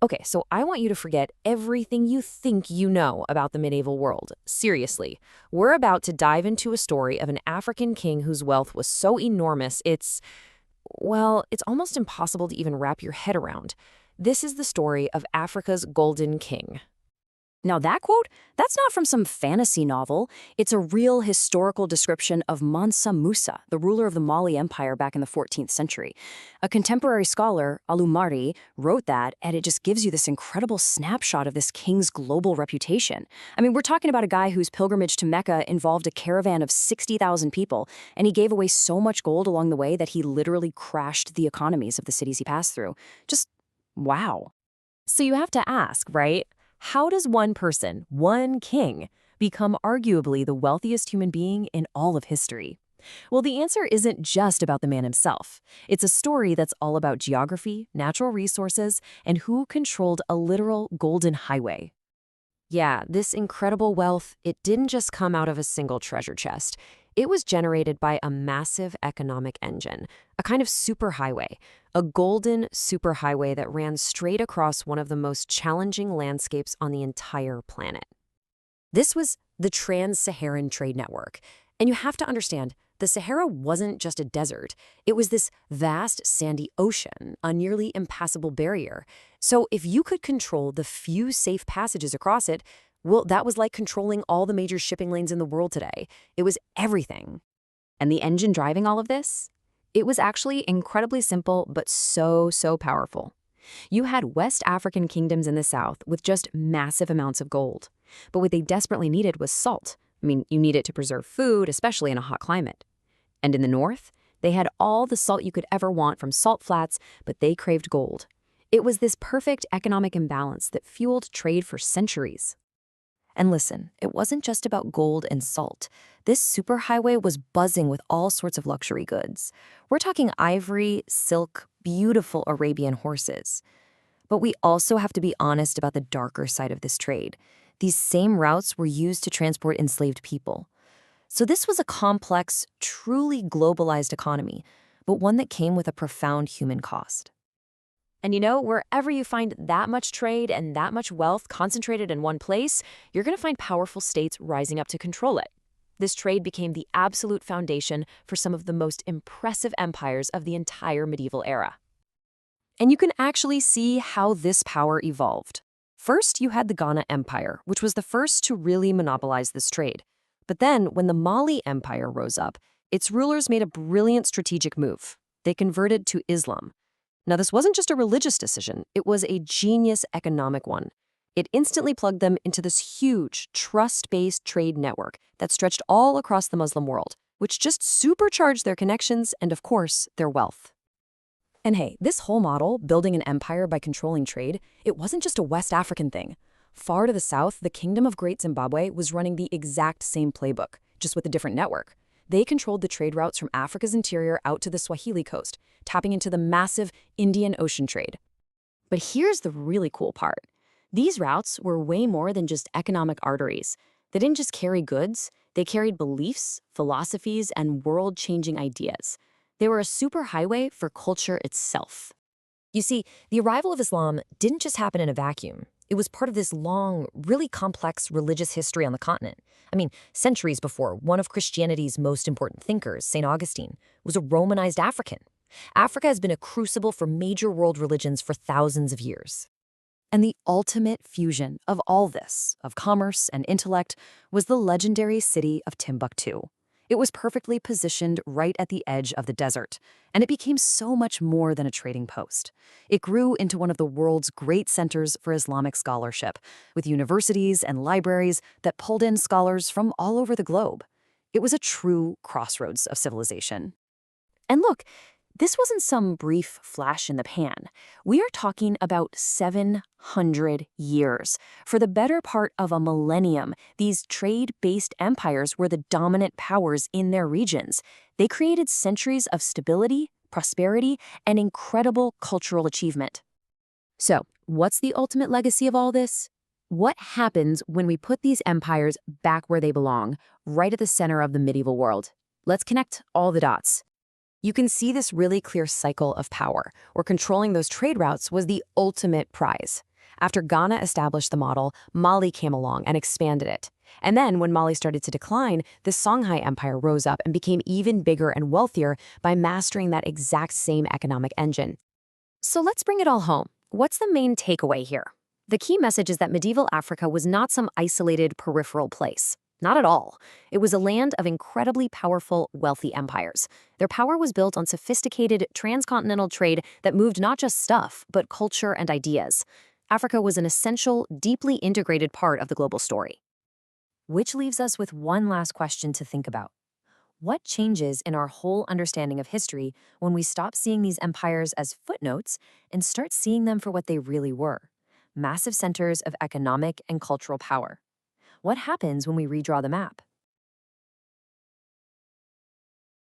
Okay, so I want you to forget everything you think you know about the medieval world. Seriously, we're about to dive into a story of an African king whose wealth was so enormous it's almost impossible to even wrap your head around. This is the story of Africa's Golden King. Now, that quote, that's not from some fantasy novel. It's a real historical description of Mansa Musa, the ruler of the Mali Empire back in the 14th century. A contemporary scholar, Alumari, wrote that, and it just gives you this incredible snapshot of this king's global reputation. I mean, we're talking about a guy whose pilgrimage to Mecca involved a caravan of 60,000 people, and he gave away so much gold along the way that he literally crashed the economies of the cities he passed through. Just wow. So you have to ask, right? How does one person, one king, become arguably the wealthiest human being in all of history? Well, the answer isn't just about the man himself. It's a story that's all about geography, natural resources, and who controlled a literal golden highway. Yeah, this incredible wealth, it didn't just come out of a single treasure chest. It was generated by a massive economic engine, a kind of superhighway, a golden superhighway that ran straight across one of the most challenging landscapes on the entire planet. This was the Trans-Saharan Trade Network. And you have to understand, the Sahara wasn't just a desert. It was this vast sandy ocean, a nearly impassable barrier. So if you could control the few safe passages across it, well, that was like controlling all the major shipping lanes in the world today. It was everything. And the engine driving all of this? It was actually incredibly simple, but so powerful. You had West African kingdoms in the south with just massive amounts of gold. But what they desperately needed was salt. I mean, you need it to preserve food, especially in a hot climate. And in the north, they had all the salt you could ever want from salt flats, but they craved gold. It was this perfect economic imbalance that fueled trade for centuries. And listen, it wasn't just about gold and salt. This superhighway was buzzing with all sorts of luxury goods. We're talking ivory, silk, beautiful Arabian horses. But we also have to be honest about the darker side of this trade. These same routes were used to transport enslaved people. So this was a complex, truly globalized economy, but one that came with a profound human cost. And wherever you find that much trade and that much wealth concentrated in one place, you're going to find powerful states rising up to control it. This trade became the absolute foundation for some of the most impressive empires of the entire medieval era. And you can actually see how this power evolved. First, you had the Ghana Empire, which was the first to really monopolize this trade. But then, when the Mali Empire rose up, its rulers made a brilliant strategic move. They converted to Islam. Now, this wasn't just a religious decision, it was a genius economic one. It instantly plugged them into this huge, trust-based trade network that stretched all across the Muslim world, which just supercharged their connections and, of course, their wealth. And hey, this whole model, building an empire by controlling trade, it wasn't just a West African thing. Far to the south, the Kingdom of Great Zimbabwe was running the exact same playbook, just with a different network. They controlled the trade routes from Africa's interior out to the Swahili coast, tapping into the massive Indian Ocean trade. But here's the really cool part. These routes were way more than just economic arteries. They didn't just carry goods, they carried beliefs, philosophies, and world-changing ideas. They were a superhighway for culture itself. You see, the arrival of Islam didn't just happen in a vacuum. It was part of this long, really complex religious history on the continent. I mean, centuries before, one of Christianity's most important thinkers, St. Augustine, was a Romanized African. Africa has been a crucible for major world religions for thousands of years. And the ultimate fusion of all this, of commerce and intellect, was the legendary city of Timbuktu. It was perfectly positioned right at the edge of the desert, and it became so much more than a trading post. It grew into one of the world's great centers for Islamic scholarship, with universities and libraries that pulled in scholars from all over the globe. It was a true crossroads of civilization. And look, this wasn't some brief flash in the pan. We are talking about 700 years. For the better part of a millennium, these trade-based empires were the dominant powers in their regions. They created centuries of stability, prosperity, and incredible cultural achievement. So, what's the ultimate legacy of all this? What happens when we put these empires back where they belong, right at the center of the medieval world? Let's connect all the dots. You can see this really clear cycle of power, where controlling those trade routes was the ultimate prize. After Ghana established the model, Mali came along and expanded it. And then, when Mali started to decline, the Songhai Empire rose up and became even bigger and wealthier by mastering that exact same economic engine. So let's bring it all home. What's the main takeaway here? The key message is that medieval Africa was not some isolated peripheral place. Not at all. It was a land of incredibly powerful, wealthy empires. Their power was built on sophisticated transcontinental trade that moved not just stuff, but culture and ideas. Africa was an essential, deeply integrated part of the global story. Which leaves us with one last question to think about. What changes in our whole understanding of history when we stop seeing these empires as footnotes and start seeing them for what they really were? Massive centers of economic and cultural power. What happens when we redraw the map?